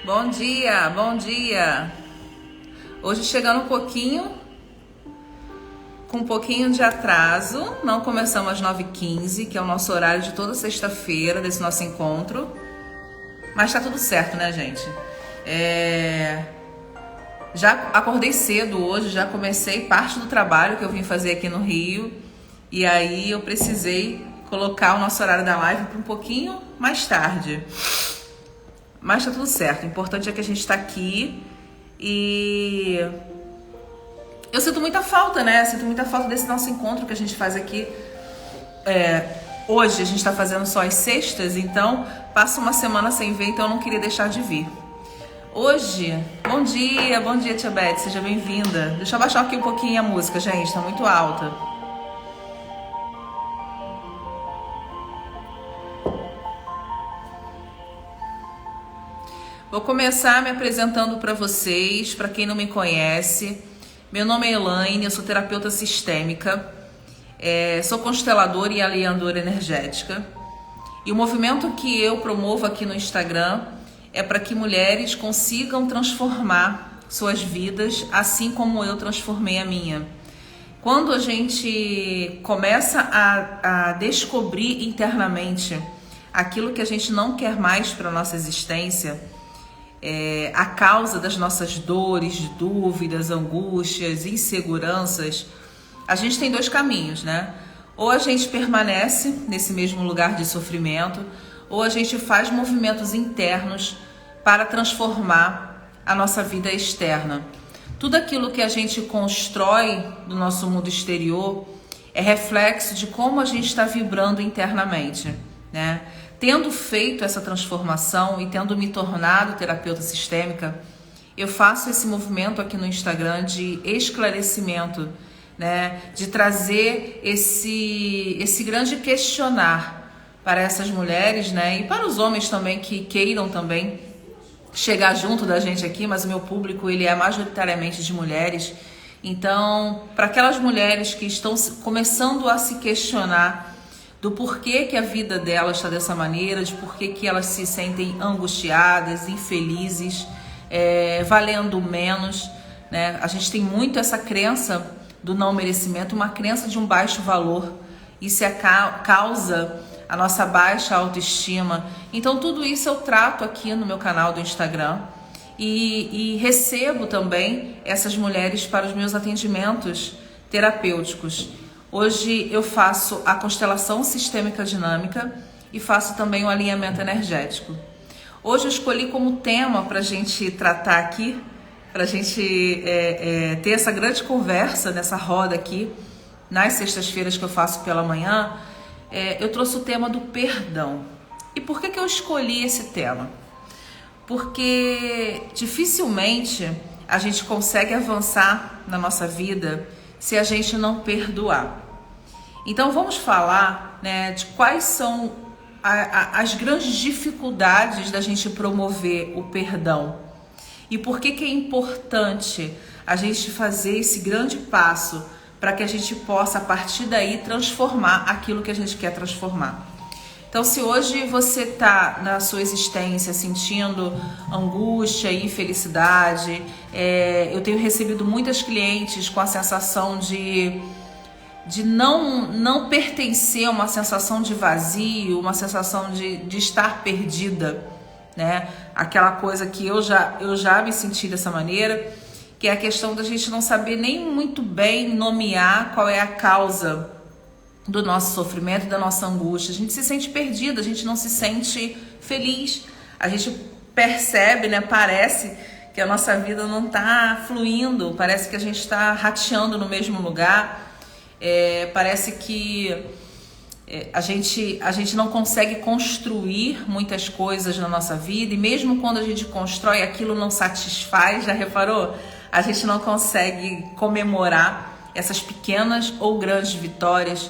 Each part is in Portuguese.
Bom dia, bom dia. Hoje chegando com um pouquinho de atraso. Não começamos às 9h15, que é o nosso horário de toda sexta-feira desse nosso encontro. Mas tá tudo certo, né, gente? Já acordei cedo hoje, já comecei parte do trabalho que eu vim fazer aqui no Rio. E aí eu precisei colocar o nosso horário da live para um pouquinho mais tarde. Mas tá tudo certo, o importante é que a gente tá aqui e eu sinto muita falta, né? Sinto muita falta desse nosso encontro que a gente faz aqui. Hoje a gente tá fazendo só as sextas, então passa uma semana sem ver, então eu não queria deixar de vir. Hoje, bom dia Tia Beth, seja bem-vinda. Deixa eu abaixar aqui um pouquinho a música, gente, tá muito alta. Vou começar me apresentando para vocês, para quem não me conhece. Meu nome é Elaine, eu sou terapeuta sistêmica, sou consteladora e alinhadora energética. E o movimento que eu promovo aqui no Instagram é para que mulheres consigam transformar suas vidas, assim como eu transformei a minha. Quando a gente começa a descobrir internamente aquilo que a gente não quer mais para a nossa existência, a causa das nossas dores, dúvidas, angústias, inseguranças, a gente tem dois caminhos, né? Ou a gente permanece nesse mesmo lugar de sofrimento, ou a gente faz movimentos internos para transformar a nossa vida externa. Tudo aquilo que a gente constrói do nosso mundo exterior é reflexo de como a gente está vibrando internamente, né? Tendo feito essa transformação e tendo me tornado terapeuta sistêmica, eu faço esse movimento aqui no Instagram de esclarecimento, né? De trazer esse grande questionar para essas mulheres, né? E para os homens também que queiram também chegar junto da gente aqui, mas o meu público ele é majoritariamente de mulheres. Então, para aquelas mulheres que estão começando a se questionar do porquê que a vida delas está dessa maneira, de porquê que elas se sentem angustiadas, infelizes, valendo menos, né? A gente tem muito essa crença do não merecimento, uma crença de um baixo valor. Isso causa a nossa baixa autoestima. Então tudo isso eu trato aqui no meu canal do Instagram e recebo também essas mulheres para os meus atendimentos terapêuticos. Hoje eu faço a constelação sistêmica dinâmica e faço também o alinhamento energético. Hoje eu escolhi como tema para a gente tratar aqui, para a gente ter essa grande conversa nessa roda aqui, nas sextas-feiras que eu faço pela manhã, eu trouxe o tema do perdão. E por que eu escolhi esse tema? Porque dificilmente a gente consegue avançar na nossa vida se a gente não perdoar. Então vamos falar, né, de quais são as grandes dificuldades da gente promover o perdão e por que é importante a gente fazer esse grande passo para que a gente possa a partir daí transformar aquilo que a gente quer transformar. Então, se hoje você está na sua existência sentindo angústia e infelicidade, eu tenho recebido muitas clientes com a sensação de não pertencer, uma sensação de vazio, uma sensação de estar perdida, né? Aquela coisa que eu já me senti dessa maneira, que é a questão da gente não saber nem muito bem nomear qual é a causa do nosso sofrimento, da nossa angústia. A gente se sente perdida, a gente não se sente feliz, a gente percebe, né? Parece que a nossa vida não está fluindo, parece que a gente está rateando no mesmo lugar, parece que a gente não consegue construir muitas coisas na nossa vida, e mesmo quando a gente constrói, aquilo não satisfaz, já reparou? A gente não consegue comemorar essas pequenas ou grandes vitórias.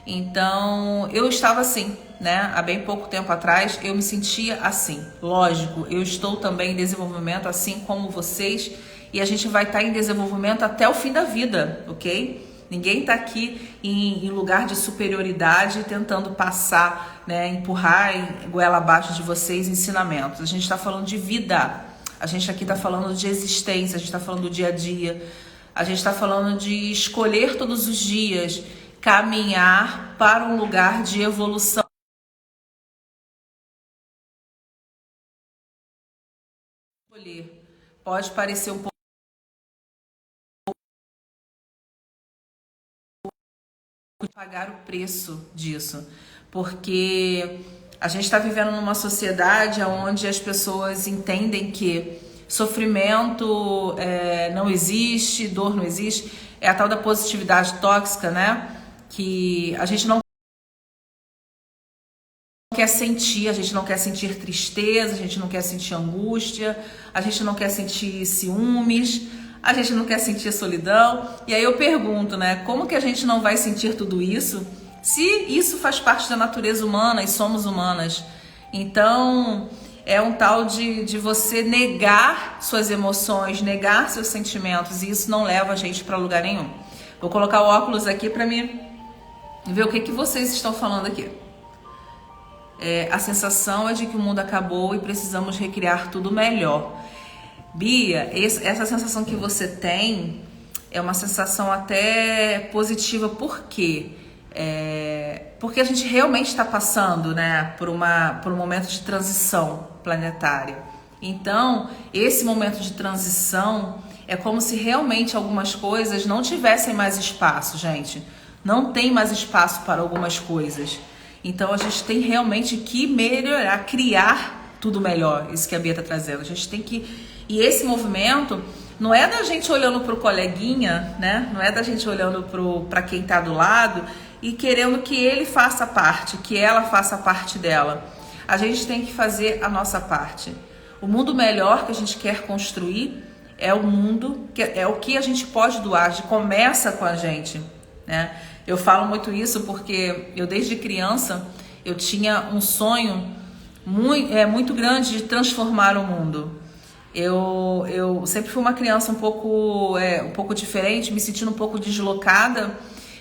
Então, eu estava assim, né? Há bem pouco tempo atrás, eu me sentia assim. Lógico, eu estou também em desenvolvimento, assim como vocês, e a gente vai estar em desenvolvimento até o fim da vida, ok? Ninguém está aqui em lugar de superioridade tentando passar, né, empurrar goela abaixo de vocês ensinamentos. A gente está falando de vida. A gente aqui está falando de existência, a gente está falando do dia a dia, a gente está falando de escolher todos os dias, caminhar para um lugar de evolução. Pode parecer um pouco pagar o preço disso, porque a gente está vivendo numa sociedade onde as pessoas entendem que sofrimento não existe, dor não existe, é a tal da positividade tóxica, né? Que a gente não quer sentir, a gente não quer sentir tristeza, a gente não quer sentir angústia, a gente não quer sentir ciúmes, a gente não quer sentir solidão. E aí eu pergunto, né, como que a gente não vai sentir tudo isso se isso faz parte da natureza humana e somos humanas? Então é um tal de você negar suas emoções, negar seus sentimentos, e isso não leva a gente para lugar nenhum. Vou colocar o óculos aqui para mim ver o que vocês estão falando aqui. A sensação é de que o mundo acabou e precisamos recriar tudo melhor. Bia, essa sensação que você tem é uma sensação até positiva. Por quê? Porque a gente realmente está passando, né, por um momento de transição planetária. Então, esse momento de transição é como se realmente algumas coisas não tivessem mais espaço, gente. Não tem mais espaço para algumas coisas. Então a gente tem realmente que melhorar, criar tudo melhor. Isso que a Bia está trazendo. A gente tem que... E esse movimento não é da gente olhando para o coleguinha, né? Não é da gente olhando para quem está do lado e querendo que ele faça parte, que ela faça parte dela. A gente tem que fazer a nossa parte. O mundo melhor que a gente quer construir é o mundo, é o que a gente pode doar, começa com a gente, né? Eu falo muito isso porque eu desde criança eu tinha um sonho muito grande de transformar o mundo. Eu sempre fui uma criança um pouco diferente, me sentindo um pouco deslocada,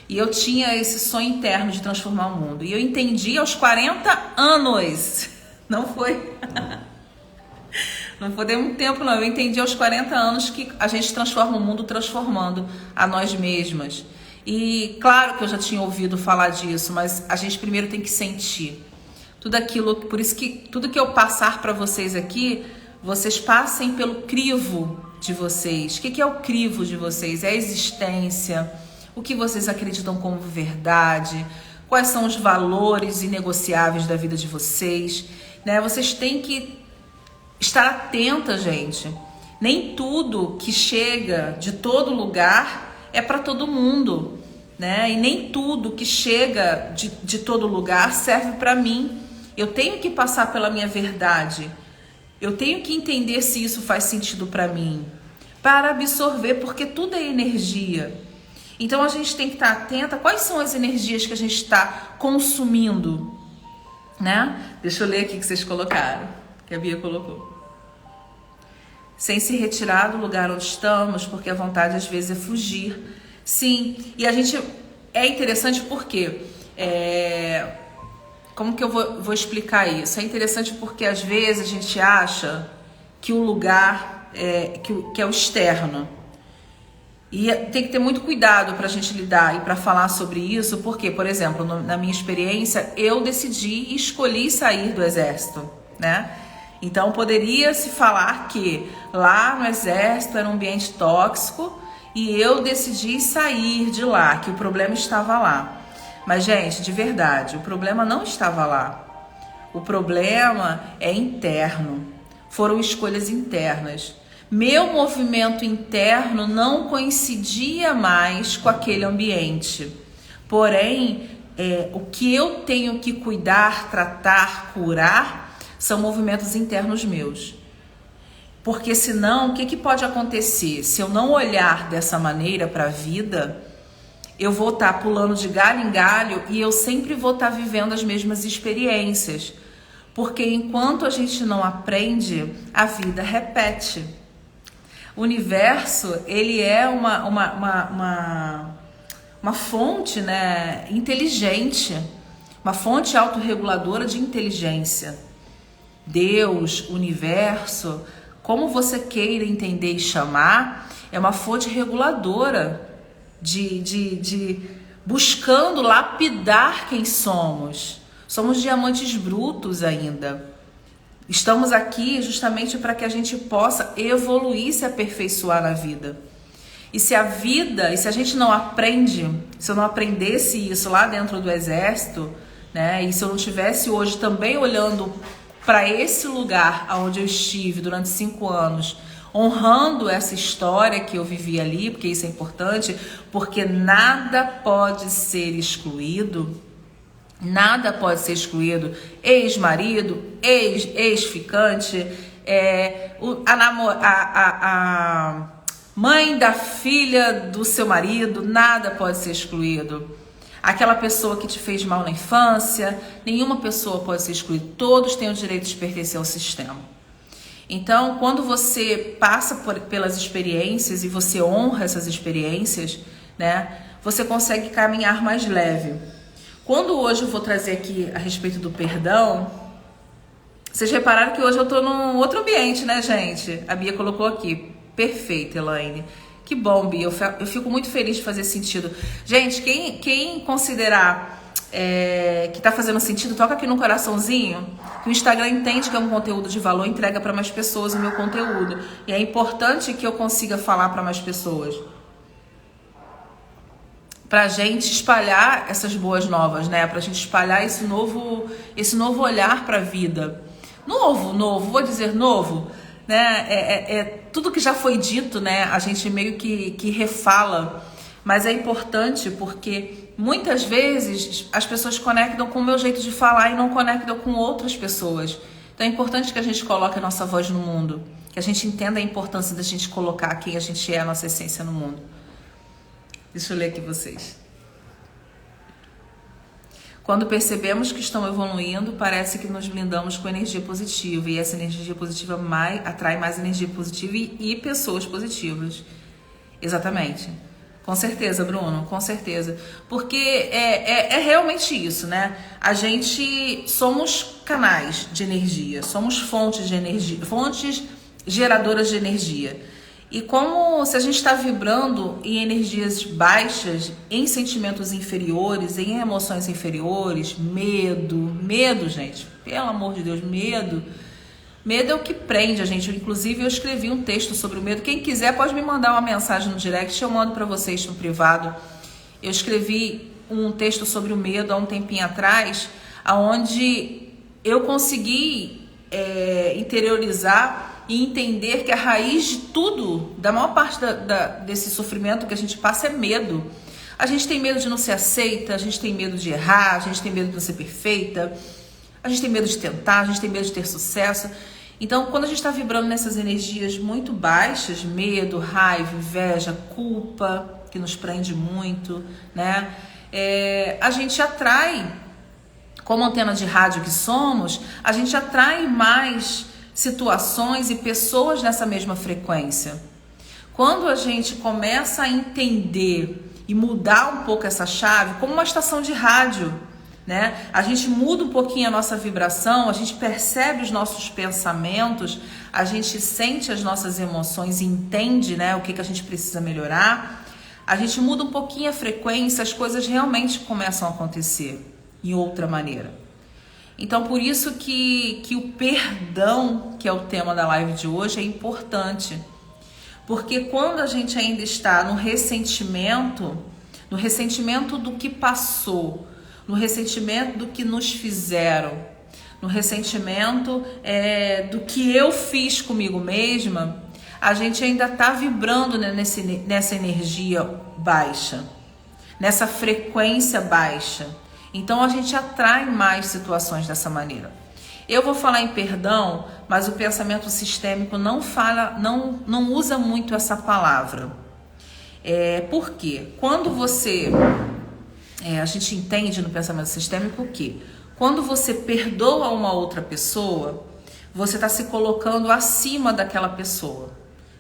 e eu tinha esse sonho interno de transformar o mundo. E eu entendi aos 40 anos, não foi muito tempo não, eu entendi aos 40 anos que a gente transforma o mundo transformando a nós mesmas. E claro que eu já tinha ouvido falar disso, mas a gente primeiro tem que sentir tudo aquilo. Por isso que tudo que eu passar para vocês aqui, vocês passem pelo crivo de vocês. O que é o crivo de vocês? É a existência, o que vocês acreditam como verdade, quais são os valores inegociáveis da vida de vocês, né? Vocês têm que estar atenta, gente. Nem tudo que chega de todo lugar é para todo mundo, né? E nem tudo que chega de todo lugar serve para mim. Eu tenho que passar pela minha verdade. Eu tenho que entender se isso faz sentido para mim, para absorver, porque tudo é energia. Então a gente tem que estar atenta a quais são as energias que a gente está consumindo, né? Deixa eu ler aqui que vocês colocaram, que a Bia colocou. Sem se retirar do lugar onde estamos, porque a vontade às vezes é fugir. Sim, e a gente... É interessante porque... Como que eu vou explicar isso? É interessante porque às vezes a gente acha que o lugar que é o externo. E tem que ter muito cuidado para a gente lidar e para falar sobre isso, porque, por exemplo, na minha experiência, eu decidi e escolhi sair do exército, né? Então poderia se falar que lá no exército era um ambiente tóxico e eu decidi sair de lá, que o problema estava lá. Mas, gente, de verdade, o problema não estava lá. O problema é interno. Foram escolhas internas. Meu movimento interno não coincidia mais com aquele ambiente. Porém, o que eu tenho que cuidar, tratar, curar são movimentos internos meus. Porque senão, o que pode acontecer? Se eu não olhar dessa maneira para a vida, eu vou estar pulando de galho em galho e eu sempre vou estar vivendo as mesmas experiências. Porque enquanto a gente não aprende, a vida repete. O universo, ele é uma fonte, né, inteligente, uma fonte autorreguladora de inteligência. Deus, o universo, como você queira entender e chamar, é uma fonte reguladora de buscando lapidar quem somos. Somos diamantes brutos ainda. Estamos aqui justamente para que a gente possa evoluir e se aperfeiçoar na vida. E se a gente não aprende, se eu não aprendesse isso lá dentro do exército, né? E se eu não estivesse hoje também olhando para esse lugar onde eu estive durante 5 anos, honrando essa história que eu vivi ali, porque isso é importante, porque nada pode ser excluído. Nada pode ser excluído. Ex-marido, ex-ficante, a mãe da filha do seu marido, nada pode ser excluído. Aquela pessoa que te fez mal na infância, nenhuma pessoa pode ser excluída. Todos têm o direito de pertencer ao sistema. Então, quando você passa pelas experiências e você honra essas experiências, né, você consegue caminhar mais leve. Quando hoje eu vou trazer aqui a respeito do perdão, vocês repararam que hoje eu tô num outro ambiente, né, gente? A Bia colocou aqui. Perfeito, Elaine. Que bom, Bia. Eu fico muito feliz de fazer sentido. Gente, quem considerar que tá fazendo sentido, toca aqui no coraçãozinho, que o Instagram entende que é um conteúdo de valor, entrega para mais pessoas o meu conteúdo. E é importante que eu consiga falar para mais pessoas. Pra gente espalhar essas boas novas, né? Pra gente espalhar esse novo olhar pra vida. Novo, vou dizer novo, né? Tudo que já foi dito, né? A gente meio que refala, mas é importante porque muitas vezes as pessoas conectam com o meu jeito de falar e não conectam com outras pessoas. Então é importante que a gente coloque a nossa voz no mundo, que a gente entenda a importância da gente colocar quem a gente é, a nossa essência no mundo. Deixa eu ler aqui vocês. Quando percebemos que estamos evoluindo, parece que nos blindamos com energia positiva. E essa energia positiva atrai mais energia positiva e pessoas positivas. Exatamente. Com certeza, Bruno, com certeza. Porque é realmente isso, né? A gente somos canais de energia, somos fontes de energia, fontes geradoras de energia. E como se a gente está vibrando em energias baixas, em sentimentos inferiores, em emoções inferiores, medo, gente, pelo amor de Deus, medo é o que prende a gente. Inclusive, eu escrevi um texto sobre o medo. Quem quiser pode me mandar uma mensagem no direct, eu mando para vocês no privado. Eu escrevi um texto sobre o medo há um tempinho atrás, onde eu consegui interiorizar e entender que a raiz de tudo, da maior parte desse sofrimento que a gente passa é medo. A gente tem medo de não ser aceita, a gente tem medo de errar, a gente tem medo de não ser perfeita, a gente tem medo de tentar, a gente tem medo de ter sucesso. Então, quando a gente está vibrando nessas energias muito baixas, medo, raiva, inveja, culpa, que nos prende muito, né? A gente atrai, como antena de rádio que somos, a gente atrai mais situações e pessoas nessa mesma frequência. Quando a gente começa a entender e mudar um pouco essa chave, como uma estação de rádio, né? A gente muda um pouquinho a nossa vibração, a gente percebe os nossos pensamentos, a gente sente as nossas emoções e entende, né, o que a gente precisa melhorar. A gente muda um pouquinho a frequência, as coisas realmente começam a acontecer em outra maneira. Então, por isso que o perdão, que é o tema da live de hoje, é importante. Porque quando a gente ainda está no ressentimento do que passou, no ressentimento do que nos fizeram, no ressentimento do que eu fiz comigo mesma, a gente ainda está vibrando, né, nessa energia baixa, nessa frequência baixa. Então a gente atrai mais situações dessa maneira. Eu vou falar em perdão, mas o pensamento sistêmico não usa muito essa palavra. Por quê? Quando a gente entende no pensamento sistêmico que quando você perdoa uma outra pessoa, você está se colocando acima daquela pessoa,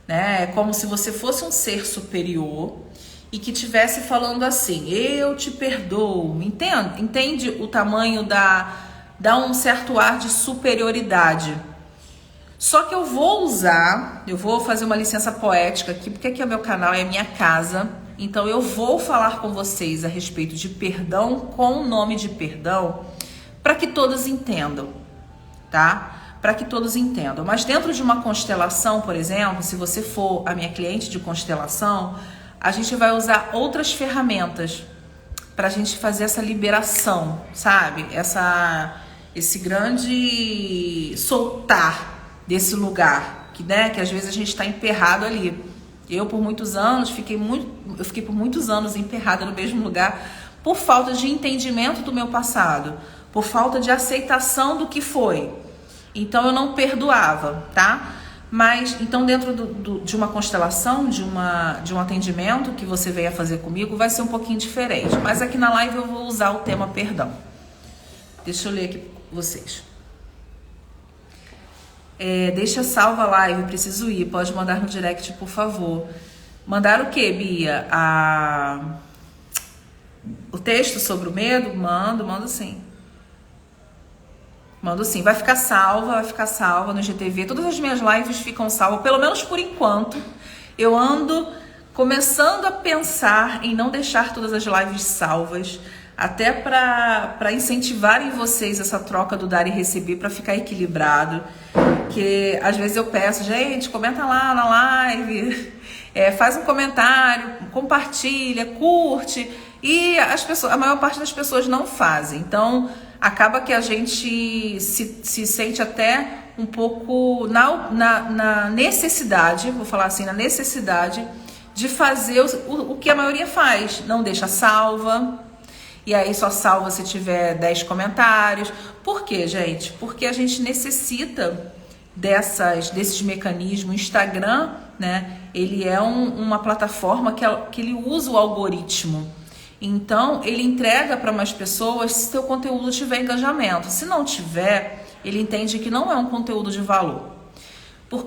né? É como se você fosse um ser superior e que estivesse falando assim: eu te perdoo. Entende o tamanho dá um certo ar de superioridade. Só que eu vou fazer uma licença poética aqui, porque aqui é o meu canal, é a minha casa. Então eu vou falar com vocês a respeito de perdão com o nome de perdão, para que todos entendam, tá? Para que todos entendam. Mas dentro de uma constelação, por exemplo, se você for a minha cliente de constelação, a gente vai usar outras ferramentas para a gente fazer essa liberação, sabe? Esse grande soltar desse lugar, que, né, que às vezes a gente está emperrado ali. Eu por muitos anos fiquei por muitos anos emperrada no mesmo lugar por falta de entendimento do meu passado, por falta de aceitação do que foi. Então eu não perdoava, tá? Mas então dentro de uma constelação, de um atendimento que você venha fazer comigo, vai ser um pouquinho diferente. Mas aqui na live eu vou usar o tema perdão. Deixa eu ler aqui com vocês. Deixa salva a live, preciso ir. Pode mandar no direct, por favor. Mandar o que, Bia? O texto sobre o medo? Mando sim. Mando sim. Vai ficar salva no IGTV. Todas as minhas lives ficam salvas, pelo menos por enquanto. Eu ando começando a pensar em não deixar todas as lives salvas, até para incentivar em vocês essa troca do dar e receber, para ficar equilibrado. Que às vezes eu peço, gente, comenta lá na live, faz um comentário, compartilha, curte, e a maior parte das pessoas não fazem. Então acaba que a gente se sente até um pouco na necessidade, vou falar assim, na necessidade de fazer o que a maioria faz, não deixa salva. E aí só salva se tiver 10 comentários. Por quê, gente? Porque a gente necessita desses mecanismos. O Instagram, né? Ele é uma plataforma que ele usa o algoritmo. Então, ele entrega para mais pessoas se seu conteúdo tiver engajamento. Se não tiver, ele entende que não é um conteúdo de valor. Por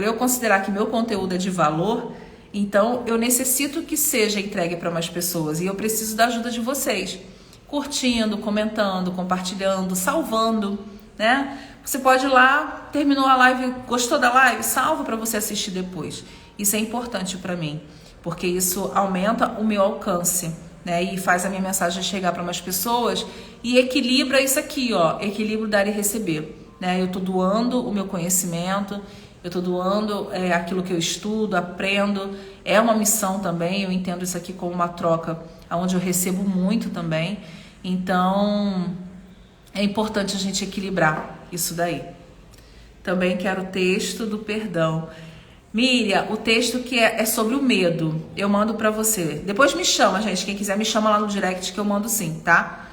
eu considerar que meu conteúdo é de valor, então eu necessito que seja entregue para mais pessoas e eu preciso da ajuda de vocês, curtindo, comentando, compartilhando, salvando, né? Você pode ir lá, terminou a live, gostou da live? Salva para você assistir depois. Isso é importante para mim, porque isso aumenta o meu alcance, né? E faz a minha mensagem chegar para mais pessoas e equilibra isso aqui, ó, equilíbrio dar e receber, né? Eu tô doando o meu conhecimento, eu tô doando aquilo que eu estudo, aprendo. É uma missão também, eu entendo isso aqui como uma troca, onde eu recebo muito também. Então, é importante a gente equilibrar isso daí. Também quero o texto do perdão. Miriam, o texto que é sobre o medo, eu mando pra você. Depois me chama, gente, quem quiser me chama lá no direct que eu mando sim, tá?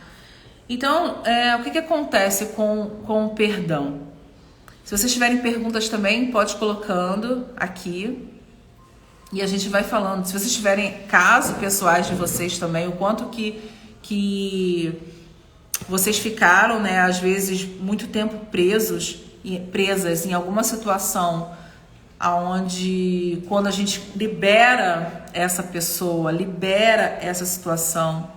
Então, o que acontece com o perdão? Se vocês tiverem perguntas também, pode colocando aqui e a gente vai falando. Se vocês tiverem casos pessoais de vocês também, o quanto que vocês ficaram, né, às vezes muito tempo presas em alguma situação, aonde quando a gente libera essa pessoa, libera essa situação,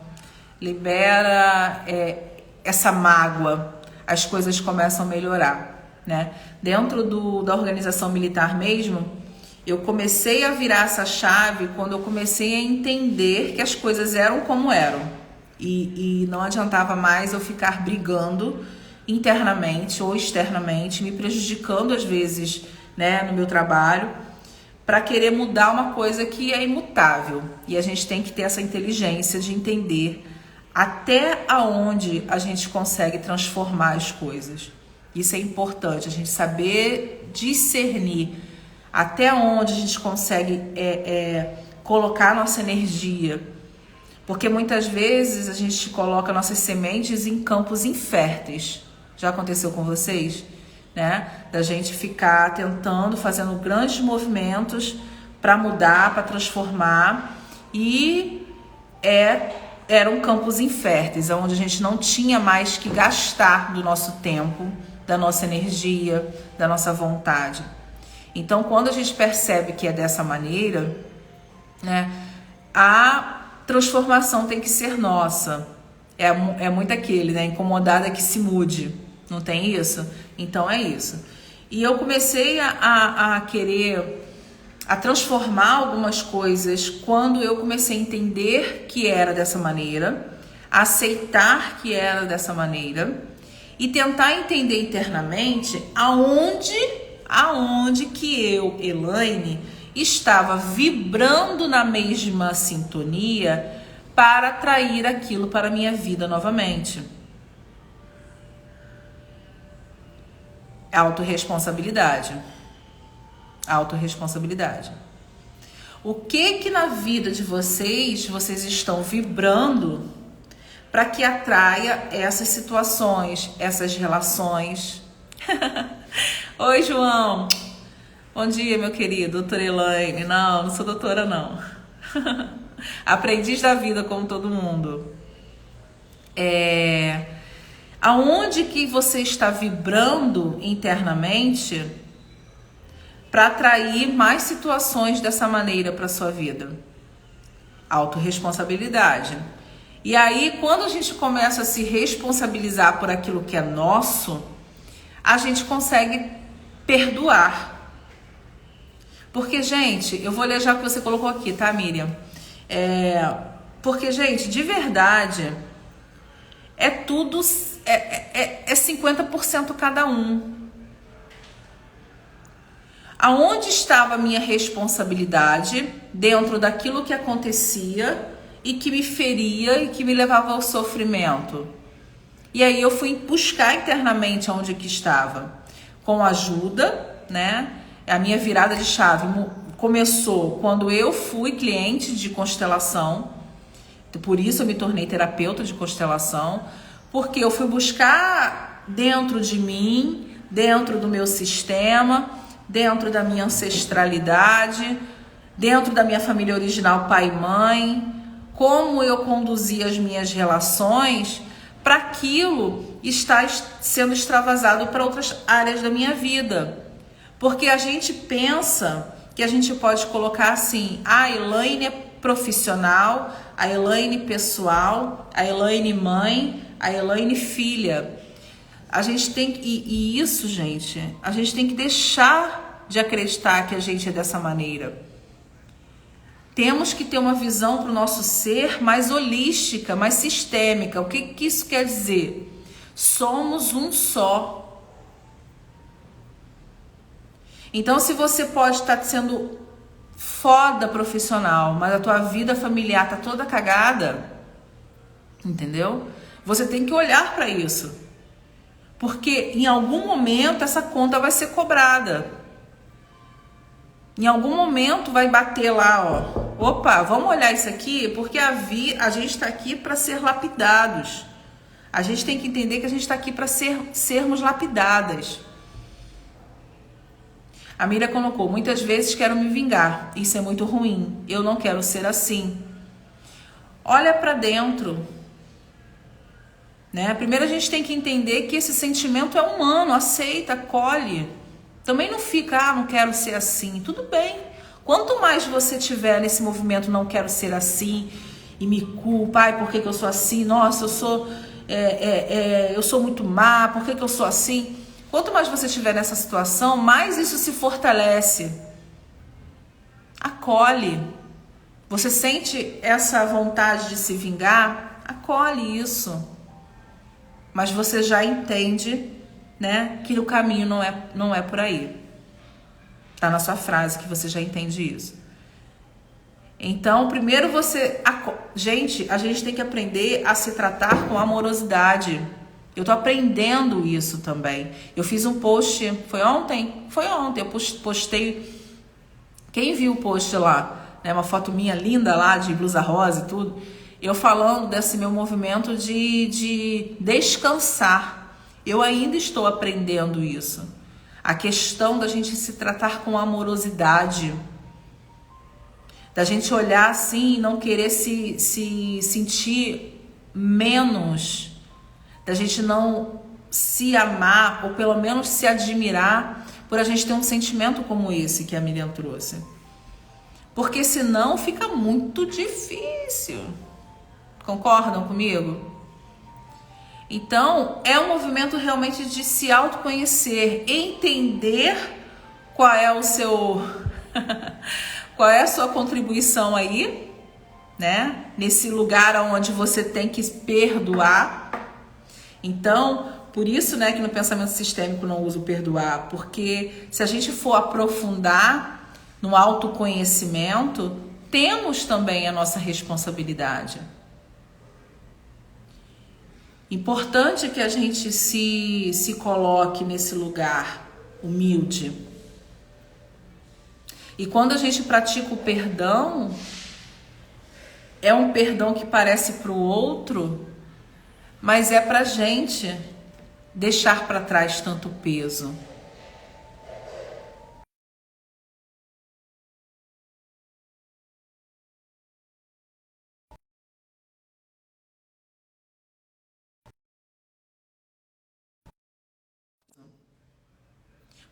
libera essa mágoa, as coisas começam a melhorar. Né? Dentro da organização militar mesmo, eu comecei a virar essa chave quando eu comecei a entender que as coisas eram como eram e não adiantava mais eu ficar brigando internamente ou externamente, me prejudicando às vezes, né, no meu trabalho, para querer mudar uma coisa que é imutável. E a gente tem que ter essa inteligência de entender até aonde a gente consegue transformar as coisas. Isso é importante, a gente saber discernir até onde a gente consegue colocar nossa energia. Porque muitas vezes a gente coloca nossas sementes em campos inférteis. Já aconteceu com vocês? Né? Da gente ficar tentando, fazendo grandes movimentos para mudar, para transformar. E eram campos inférteis, onde a gente não tinha mais que gastar do nosso tempo, da nossa energia, da nossa vontade. Então, quando a gente percebe que é dessa maneira, né, a transformação tem que ser nossa. É muito aquele, né, incomodada que se mude. Não tem isso? Então é isso. E eu comecei a querer a transformar algumas coisas quando eu comecei a entender que era dessa maneira, aceitar que era dessa maneira e tentar entender internamente aonde que eu, Elaine, estava vibrando na mesma sintonia para atrair aquilo para a minha vida novamente. Autorresponsabilidade. Autorresponsabilidade. O que na vida de vocês estão vibrando para que atraia essas situações, essas relações? Oi, João. Bom dia, meu querido. Doutora Elaine. Não sou doutora, não. Aprendiz da vida, como todo mundo. Aonde que você está vibrando internamente para atrair mais situações dessa maneira para sua vida? Autorresponsabilidade. E aí, quando a gente começa a se responsabilizar por aquilo que é nosso, a gente consegue perdoar. Porque, gente, eu vou ler já o que você colocou aqui, tá, Miriam? Porque, gente, de verdade, é tudo... É 50% cada um. Aonde estava a minha responsabilidade dentro daquilo que acontecia e que me feria e que me levava ao sofrimento? E aí eu fui buscar internamente aonde que estava. Com ajuda, né? A minha virada de chave começou quando eu fui cliente de constelação. Por isso eu me tornei terapeuta de constelação. Porque eu fui buscar dentro de mim, dentro do meu sistema, dentro da minha ancestralidade, dentro da minha família original, pai e mãe, como eu conduzia as minhas relações para aquilo estar sendo extravasado para outras áreas da minha vida. Porque a gente pensa que a gente pode colocar assim, a Elaine é profissional, a Elaine pessoal, a Elaine mãe, a Elaine filha. A gente tem e isso, gente, a gente tem que deixar de acreditar que a gente é dessa maneira. Temos que ter uma visão para o nosso ser mais holística, mais sistêmica. O que isso quer dizer? Somos um só. Então, se você pode estar sendo foda profissional, mas a tua vida familiar tá toda cagada, entendeu? Você tem que olhar para isso. Porque em algum momento essa conta vai ser cobrada. Em algum momento vai bater lá, ó. Opa, vamos olhar isso aqui, porque a gente está aqui para ser lapidados. A gente tem que entender que a gente está aqui para sermos lapidadas. A Miriam colocou, muitas vezes quero me vingar. Isso é muito ruim. Eu não quero ser assim. Olha para dentro. Né? Primeiro a gente tem que entender que esse sentimento é humano, aceita, acolhe. Também não fica, não quero ser assim. Tudo bem. Quanto mais você tiver nesse movimento, não quero ser assim, e me culpa, ai, por que eu sou assim? Nossa, eu sou muito má, por que eu sou assim? Quanto mais você estiver nessa situação, mais isso se fortalece. Acolhe. Você sente essa vontade de se vingar? Acolhe isso. Mas você já entende, né, que o caminho não é por aí. Tá na sua frase que você já entende isso. Então, primeiro gente, a gente tem que aprender a se tratar com amorosidade. Eu tô aprendendo isso também. Eu fiz um post, foi ontem, eu postei. Quem viu o post lá, né, uma foto minha linda lá, de blusa rosa e tudo. Eu falando desse meu movimento de descansar. Eu ainda estou aprendendo isso. A questão da gente se tratar com amorosidade. Da gente olhar assim e não querer se sentir menos. Da gente não se amar, ou pelo menos se admirar, por a gente ter um sentimento como esse que a Miriam trouxe. Porque senão fica muito difícil. Concordam comigo? Então, é um movimento realmente de se autoconhecer, entender qual é o seu qual é a sua contribuição aí, né? Nesse lugar onde você tem que perdoar. Então, por isso, né, que no pensamento sistêmico não uso perdoar, porque se a gente for aprofundar no autoconhecimento, temos também a nossa responsabilidade. Importante que a gente se coloque nesse lugar humilde. E quando a gente pratica o perdão, é um perdão que parece para o outro, mas é para a gente deixar para trás tanto peso.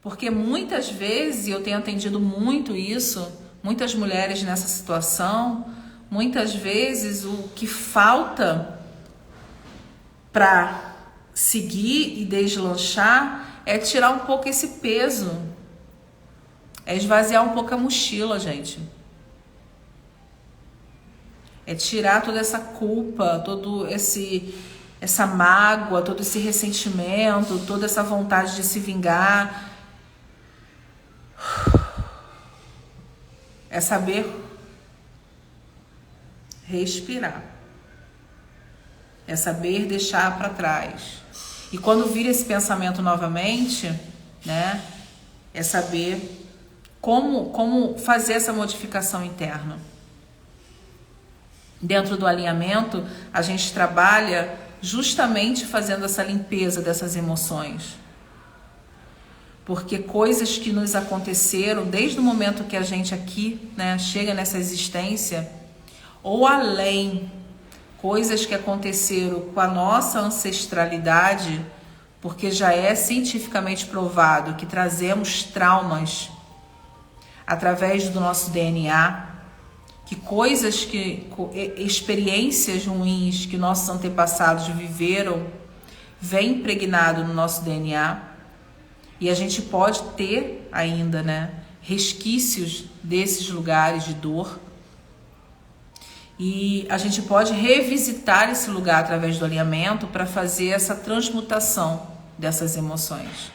Porque muitas vezes, e eu tenho atendido muito isso, muitas mulheres nessa situação, muitas vezes o que falta para seguir e deslanchar é tirar um pouco esse peso, é esvaziar um pouco a mochila, gente. É tirar toda essa culpa, essa mágoa, todo esse ressentimento, toda essa vontade de se vingar. É saber respirar. É saber deixar para trás. E quando vir esse pensamento novamente, né, é saber como fazer essa modificação interna. Dentro do alinhamento, a gente trabalha justamente fazendo essa limpeza dessas emoções. Porque coisas que nos aconteceram desde o momento que a gente aqui, né, chega nessa existência, ou além, coisas que aconteceram com a nossa ancestralidade, porque já é cientificamente provado que trazemos traumas através do nosso DNA, que experiências ruins que nossos antepassados viveram, vem impregnado no nosso DNA. E a gente pode ter ainda, né, resquícios desses lugares de dor. E a gente pode revisitar esse lugar através do alinhamento para fazer essa transmutação dessas emoções.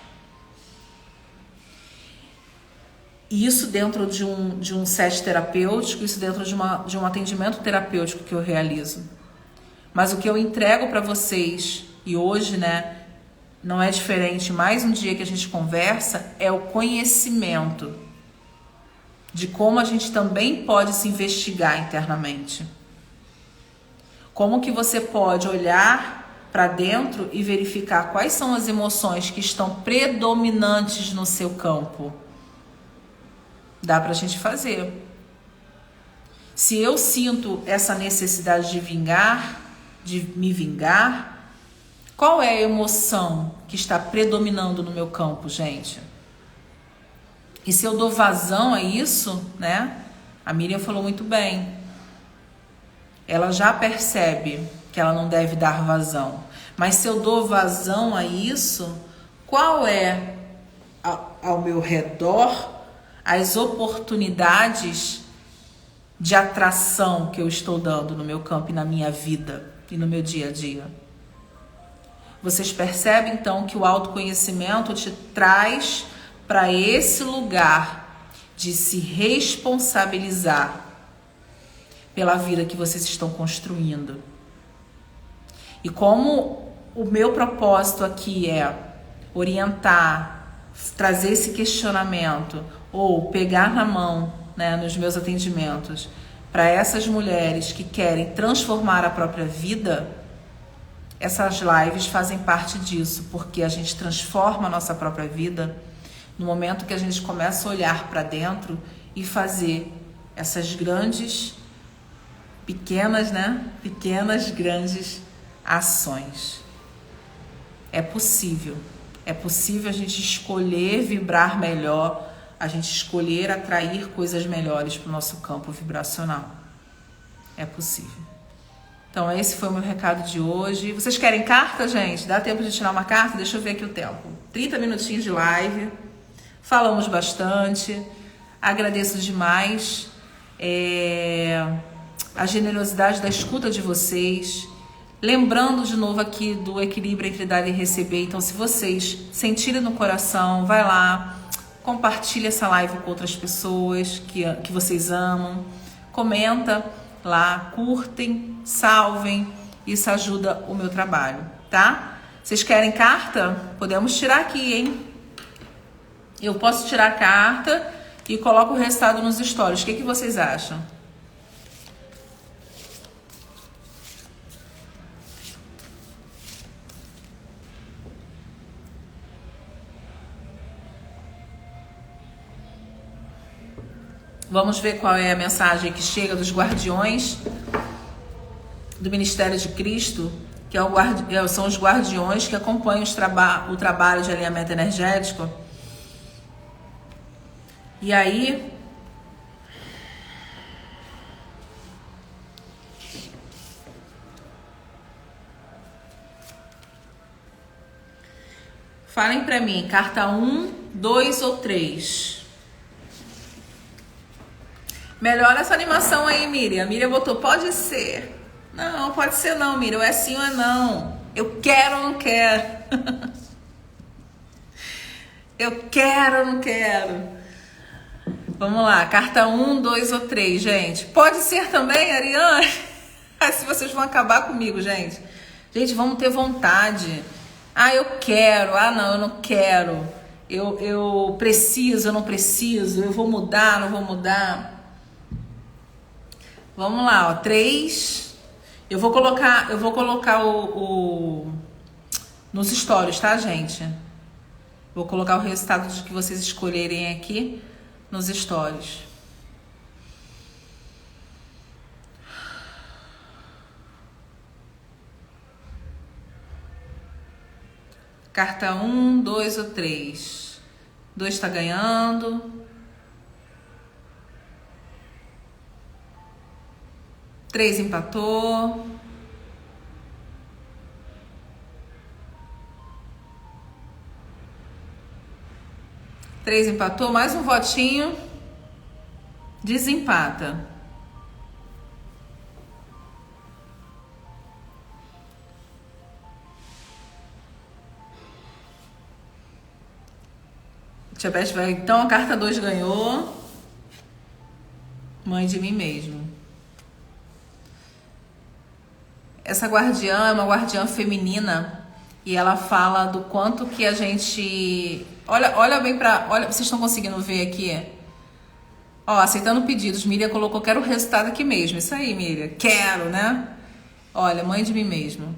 E isso dentro de um set terapêutico, isso dentro de um atendimento terapêutico que eu realizo. Mas o que eu entrego para vocês, e hoje, né, não é diferente, mais um dia que a gente conversa, é o conhecimento de como a gente também pode se investigar internamente. Como que você pode olhar para dentro e verificar quais são as emoções que estão predominantes no seu campo. Dá pra gente fazer. Se eu sinto essa necessidade de me vingar, qual é a emoção que está predominando no meu campo, gente? E se eu dou vazão a isso, né? A Miriam falou muito bem. Ela já percebe que ela não deve dar vazão. Mas se eu dou vazão a isso, qual é ao meu redor as oportunidades de atração que eu estou dando no meu campo e na minha vida e no meu dia a dia? Vocês percebem então que o autoconhecimento te traz para esse lugar de se responsabilizar pela vida que vocês estão construindo. E como o meu propósito aqui é orientar, trazer esse questionamento ou pegar na mão, né, nos meus atendimentos para essas mulheres que querem transformar a própria vida, essas lives fazem parte disso, porque a gente transforma a nossa própria vida no momento que a gente começa a olhar para dentro e fazer essas pequenas, grandes ações. É possível a gente escolher vibrar melhor, a gente escolher atrair coisas melhores para o nosso campo vibracional. É possível. Então esse foi o meu recado de hoje. Vocês querem carta, gente? Dá tempo de tirar uma carta? Deixa eu ver aqui o tempo. 30 minutinhos de live. Falamos bastante. Agradeço demais a generosidade da escuta de vocês. Lembrando de novo aqui do equilíbrio entre dar e receber. Então, se vocês sentirem no coração, vai lá, compartilha essa live com outras pessoas que vocês amam. Comenta lá, curtem, salvem. Isso ajuda o meu trabalho, tá? Vocês querem carta? Podemos tirar aqui, hein? Eu posso tirar a carta e coloco o resultado nos stories. O que vocês acham? Vamos ver qual é a mensagem que chega dos guardiões do Ministério de Cristo, que são os guardiões que acompanham o trabalho de alinhamento energético. E aí, falem pra mim, carta 1, 2 ou 3? Melhora essa animação aí, Miriam. A Miriam botou, pode ser. Não, pode ser não, Miriam. É sim ou é não. Eu quero ou não quero. Eu quero ou não quero. Vamos lá, carta 1, 2 ou 3, gente. Pode ser também, Ariane? Se vocês vão acabar comigo, gente. Gente, vamos ter vontade. Ah, eu quero. Ah, não, eu não quero. Eu preciso, eu não preciso. Eu vou mudar, não vou mudar. Vamos lá, ó. 3. Eu vou colocar nos stories, tá, gente? Vou colocar o resultado de que vocês escolherem aqui nos stories. Carta 1, 2 ou 3? 2 tá ganhando. 3 empatou. Três empatou, mais um votinho. Desempata. Tia Beth vai. Então a carta 2 ganhou. Mãe de mim mesmo. Essa guardiã é uma guardiã feminina e ela fala do quanto que a gente... Olha bem pra... Olha, vocês estão conseguindo ver aqui? Ó, aceitando pedidos. Miriam colocou, quero o resultado aqui mesmo. Isso aí, Miriam. Quero, né? Olha, mãe de mim mesmo.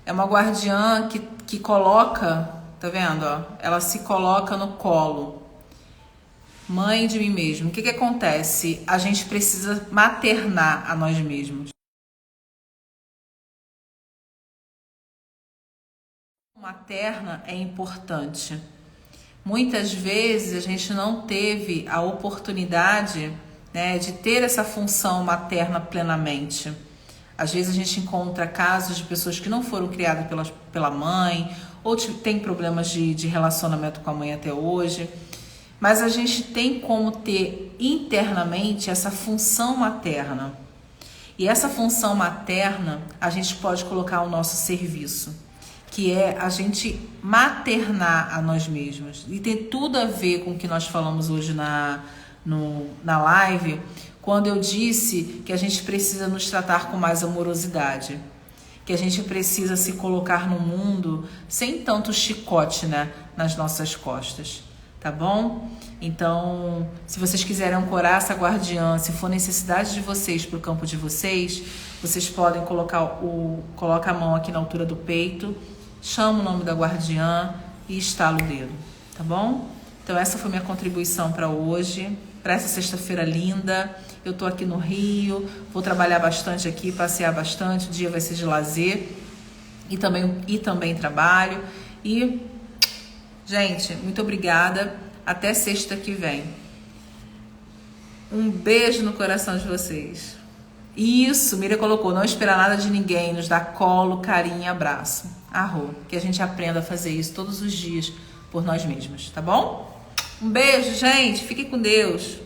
É uma guardiã que coloca... Tá vendo, ó? Ela se coloca no colo. Mãe de mim mesmo. O que acontece? A gente precisa maternar a nós mesmos. Materna é importante. Muitas vezes a gente não teve a oportunidade, né, de ter essa função materna plenamente. Às vezes a gente encontra casos de pessoas que não foram criadas pela mãe, ou tem problemas de relacionamento com a mãe até hoje. Mas a gente tem como ter internamente essa função materna. E essa função materna a gente pode colocar ao nosso serviço, que é a gente maternar a nós mesmos. E tem tudo a ver com o que nós falamos hoje na live, quando eu disse que a gente precisa nos tratar com mais amorosidade, que a gente precisa se colocar no mundo sem tanto chicote, né, nas nossas costas, tá bom? Então, se vocês quiserem ancorar essa guardiã, se for necessidade de vocês para o campo de vocês, vocês podem coloca a mão aqui na altura do peito, chama o nome da guardiã e estala o dedo, tá bom? Então essa foi minha contribuição para hoje, para essa sexta-feira linda. Eu tô aqui no Rio, vou trabalhar bastante aqui, passear bastante, o dia vai ser de lazer e também trabalho. E, gente, muito obrigada, até sexta que vem. Um beijo no coração de vocês Isso, Miriam colocou, não esperar nada de ninguém, nos dar colo, carinho e abraço. Arro, que a gente aprenda a fazer isso todos os dias por nós mesmos, tá bom? Um beijo, gente. Fiquem com Deus.